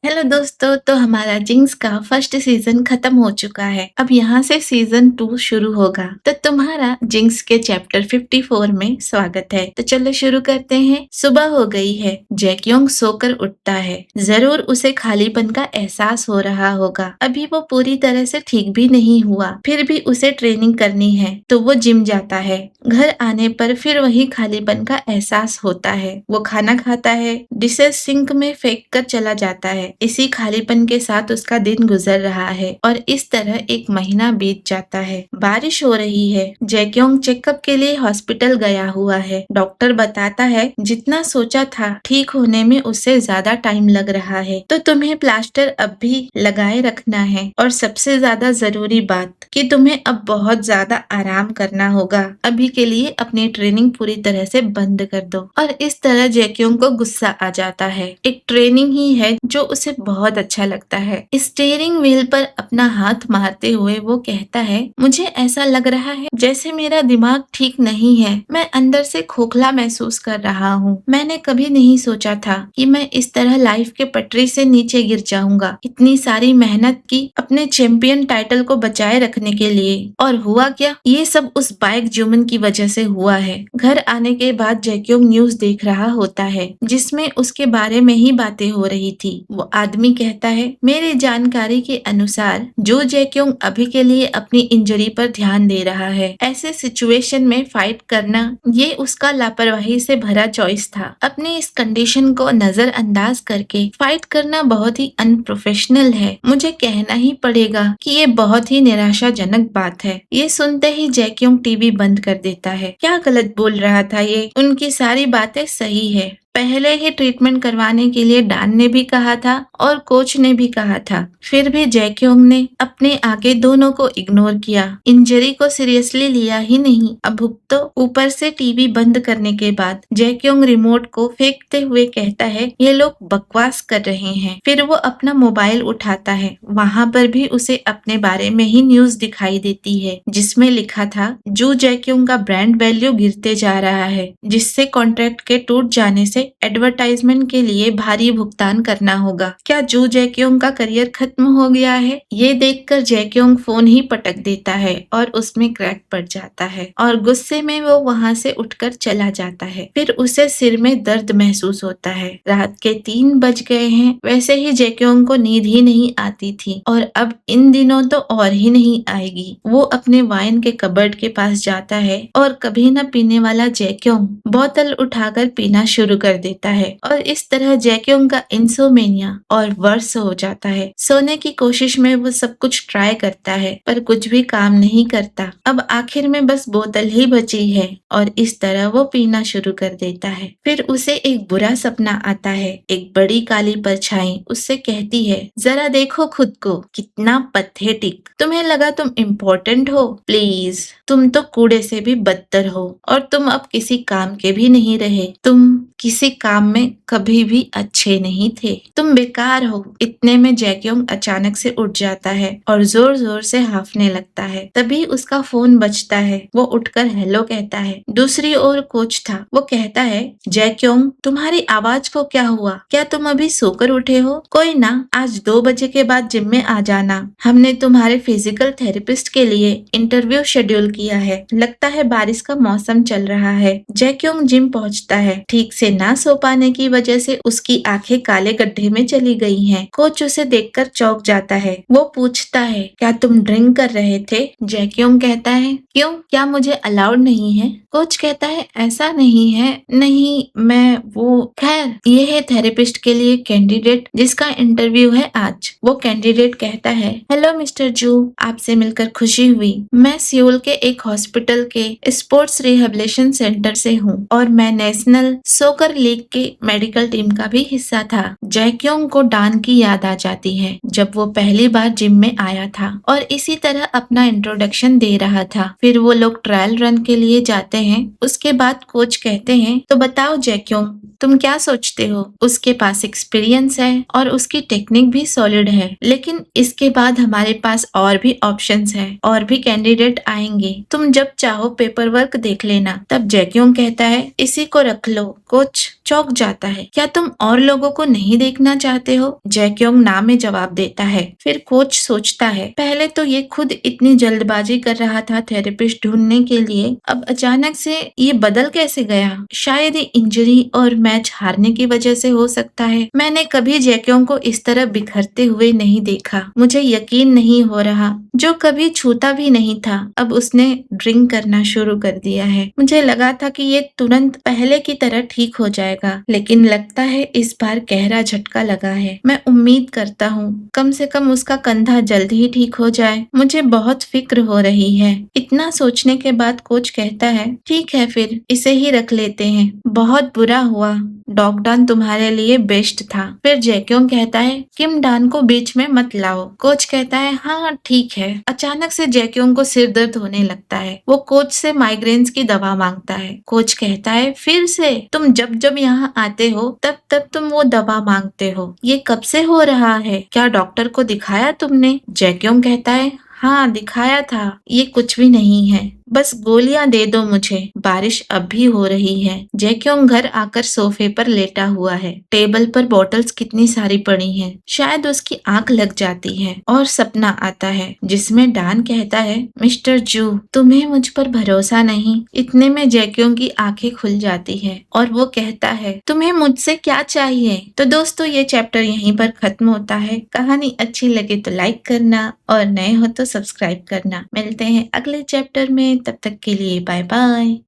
Hello दोस्तों, तो हमारा जिंक्स का फर्स्ट सीजन खत्म हो चुका है। अब यहाँ से सीजन 2 शुरू होगा। तो तुम्हारा जिंक्स के चैप्टर 54 में स्वागत है। तो चलो शुरू करते हैं। सुबह हो गई है। जैक्योंग सोकर उठता है। जरूर उसे खालीपन का एहसास हो रहा होगा। अभी वो पूरी तरह से ठीक भी नहीं हुआ, फिर भी उसे ट्रेनिंग करनी है तो वो जिम जाता है। घर आने पर फिर वही खालीपन का एहसास होता है। वो खाना खाता है, डिशेस सिंक में फेंक कर चला जाता है। इसी खालीपन के साथ उसका दिन गुजर रहा है और इस तरह एक महीना बीत जाता है। बारिश हो रही है। जैक्योंग चेकअप के लिए हॉस्पिटल गया हुआ है। डॉक्टर बताता है जितना सोचा था ठीक होने में उससे ज्यादा टाइम लग रहा है, तो तुम्हें प्लास्टर अब भी लगाए रखना है और सबसे ज्यादा जरूरी बात कि तुम्हें अब बहुत ज्यादा आराम करना होगा। अभी के लिए अपनी ट्रेनिंग पूरी तरह से बंद कर दो। और इस तरह जैक्योंग को गुस्सा आ जाता है। एक ट्रेनिंग ही है जो उसे बहुत अच्छा लगता है। स्टीयरिंग व्हील पर अपना हाथ मारते हुए वो कहता है, मुझे ऐसा लग रहा है जैसे मेरा दिमाग ठीक नहीं है। मैं अंदर से खोखला महसूस कर रहा हूँ। मैंने कभी नहीं सोचा था कि मैं इस तरह लाइफ के पटरी से नीचे गिर जाऊंगा। इतनी सारी मेहनत की अपने चैंपियन टाइटल को बचाए रखने के लिए, और हुआ क्या? ये सब उस बाइक जुमन की वजह से हुआ है। घर आने के बाद जैक्योंग न्यूज देख रहा होता है जिसमें उसके बारे में ही बातें हो रही थी। वो आदमी कहता है, मेरी जानकारी के अनुसार जो जैक्योंग अभी के लिए अपनी इंजरी पर ध्यान दे रहा है। ऐसे सिचुएशन में फाइट करना ये उसका लापरवाही से भरा चॉइस था। अपनी इस कंडीशन को नजरअंदाज करके फाइट करना बहुत ही अनप्रोफेशनल है। मुझे कहना ही पड़ेगा कि ये बहुत ही निराशाजनक बात है। ये सुनते ही जैक्योंग टीवी बंद कर देता है। क्या गलत बोल रहा था ये? उनकी सारी बातें सही है। पहले ही ट्रीटमेंट करवाने के लिए डान ने भी कहा था और कोच ने भी कहा था, फिर भी जैक्योंग ने अपने आगे दोनों को इग्नोर किया। इंजरी को सीरियसली लिया ही नहीं। अब भुगतो। ऊपर से टीवी बंद करने के बाद जैक्योंग रिमोट को फेंकते हुए कहता है, ये लोग बकवास कर रहे हैं। फिर वो अपना मोबाइल उठाता है। वहाँ पर भी उसे अपने बारे में ही न्यूज दिखाई देती है जिसमें लिखा था, जू जैक्योंग का ब्रांड वैल्यू गिरते जा रहा है, जिससे कॉन्ट्रैक्ट के टूट जाने से एडवर्टाइजमेंट के लिए भारी भुगतान करना होगा। क्या जू जैक्योंग का करियर खत्म हो गया है? ये देखकर जैक्योंग फोन ही पटक देता है और उसमें क्रैक पड़ जाता है और गुस्से में वो वहाँ से उठकर चला जाता है। फिर उसे सिर में दर्द महसूस होता है। रात के 3 बज गए हैं। वैसे ही जैक्योंग को नींद ही नहीं आती थी और अब इन दिनों तो और ही नहीं आएगी। वो अपने वाइन के कबर्ड के पास जाता है और कभी न पीने वाला जैक्योंग बोतल उठाकर पीना शुरू कर देता है और इस तरह जैक्योंग का इंसोमेनिया और वर्स हो जाता है। सोने की कोशिश में वो सब कुछ ट्राई करता है पर कुछ भी काम नहीं करता। अब आखिर में बस बोतल ही बची है और इस तरह वो पीना शुरू कर देता है। फिर उसे एक बुरा सपना आता है। एक बड़ी काली परछाई उससे कहती है, जरा देखो खुद को, कितना पथेटिक। तुम्हें लगा तुम इम्पोर्टेंट हो? प्लीज, तुम तो कूड़े से भी बदतर हो और तुम अब किसी काम के भी नहीं रहे। तुम किसी काम में कभी भी अच्छे नहीं थे। तुम बेकार हो। इतने में जैक्योंग अचानक से उठ जाता है और जोर जोर से हांफने लगता है। तभी उसका फोन बजता है। वो उठकर हेलो कहता है। दूसरी ओर कोच था। वो कहता है, जैक्योंग, तुम्हारी आवाज को क्या हुआ? क्या तुम अभी सोकर उठे हो? कोई ना, आज 2 बजे के बाद जिम में आ जाना। हमने तुम्हारे फिजिकल थेरेपिस्ट के लिए इंटरव्यू शेड्यूल किया है। लगता है बारिश का मौसम चल रहा है। जैक्योंग जिम पहुंचता है। ठीक से ना सो पाने की वजह से उसकी आंखें काले गड्ढे में चली गई हैं। कोच उसे देखकर चौंक जाता है। वो पूछता है, क्या तुम ड्रिंक कर रहे थे? जैक्योंग कहता है, क्यों, क्या मुझे अलाउड नहीं है? कोच कहता है, ऐसा नहीं है। नहीं, मैं वो, खैर, ये है थेरेपिस्ट के लिए कैंडिडेट जिसका इंटरव्यू है आज। वो कैंडिडेट कहता है, हेलो मिस्टर जू, आपसे मिलकर खुशी हुई। मैं सियोल के एक हॉस्पिटल के स्पोर्ट्स रिहेबिलिटेशन सेंटर से हूँ और मैं नेशनल सोकर लीग के मेडिकल टीम का भी हिस्सा था। जैक्योंग को डान की याद आ जाती है जब वो पहली बार जिम में आया था और इसी तरह अपना इंट्रोडक्शन दे रहा था। फिर वो लोग ट्रायल रन के लिए जाते हैं। उसके बाद कोच कहते हैं, तो बताओ जैक्योंग, तुम क्या सोचते हो? उसके पास एक्सपीरियंस है और उसकी टेक्निक भी सॉलिड है, लेकिन इसके बाद हमारे पास और भी ऑप्शंस हैं और भी कैंडिडेट आएंगे। तुम जब चाहो पेपर वर्क देख लेना। तब जैक्योंग कहता है, इसी को रख लो। कोच चौंक जाता है। क्या तुम और लोगों को नहीं देखना चाहते हो? जैक्योंग ना में जवाब देता है। फिर कोच सोचता है, पहले तो ये खुद इतनी जल्दबाजी कर रहा था थेरेपिस्ट ढूंढने के लिए, अब अचानक से ये बदल कैसे गया? शायद ये इंजरी और मैच हारने की वजह से हो सकता है। मैंने कभी जैक्योंग को इस तरह बिखरते हुए नहीं देखा। मुझे यकीन नहीं हो रहा। जो कभी छूता भी नहीं था, अब उसने ड्रिंक करना शुरू कर दिया है। मुझे लगा था कि ये तुरंत पहले की तरह ठीक हो जाएगा, लेकिन लगता है इस बार गहरा झटका लगा है। मैं उम्मीद करता हूँ कम से कम उसका कंधा जल्द ही ठीक हो जाए। मुझे बहुत फिक्र हो रही है। इतना सोचने के बाद कोच कहता है, ठीक है फिर इसे ही रख लेते हैं। बहुत बुरा हुआ। डॉग डान तुम्हारे लिए बेस्ट था। फिर जैक्योंग कहता है, किम डान को बीच में मत लाओ। कोच कहता है, हाँ ठीक है। अचानक से जैक्योंग को सिर दर्द होने लगता है। वो कोच से माइग्रेन्स की दवा मांगता है। कोच कहता है, फिर से? तुम जब जब यहाँ आते हो तब तब तुम वो दवा मांगते हो। ये कब से हो रहा है? क्या डॉक्टर को दिखाया तुमने? जैक्योंग कहता है, हाँ दिखाया था। ये कुछ भी नहीं है, बस गोलियां दे दो मुझे। बारिश अब भी हो रही है। जैक्योंग घर आकर सोफे पर लेटा हुआ है। टेबल पर बॉटल्स कितनी सारी पड़ी हैं। शायद उसकी आंख लग जाती है और सपना आता है जिसमें डान कहता है, मिस्टर जू तुम्हें मुझ पर भरोसा नहीं? इतने में जैक्योंग की आंखें खुल जाती है और वो कहता है, तुम्हें मुझसे क्या चाहिए? तो दोस्तों ये चैप्टर यहीं पर खत्म होता है। कहानी अच्छी लगे तो लाइक करना और नए हो तो सब्सक्राइब करना। मिलते हैं अगले चैप्टर में, तब तक के लिए बाय बाय।